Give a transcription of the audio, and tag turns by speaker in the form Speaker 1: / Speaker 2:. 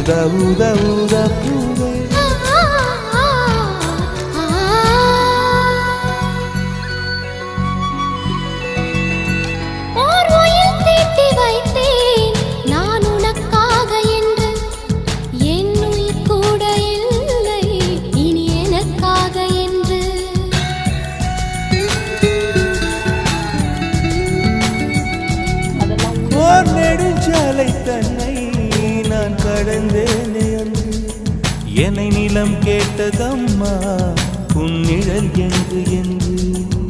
Speaker 1: ஊத ஊத ஊத பூவே நெடுஞ்சாலை தன்னை நான் கடந்தேனே அன்று என்னை நிலம் கேட்டதம்மா உன் நிழல் என்று என்று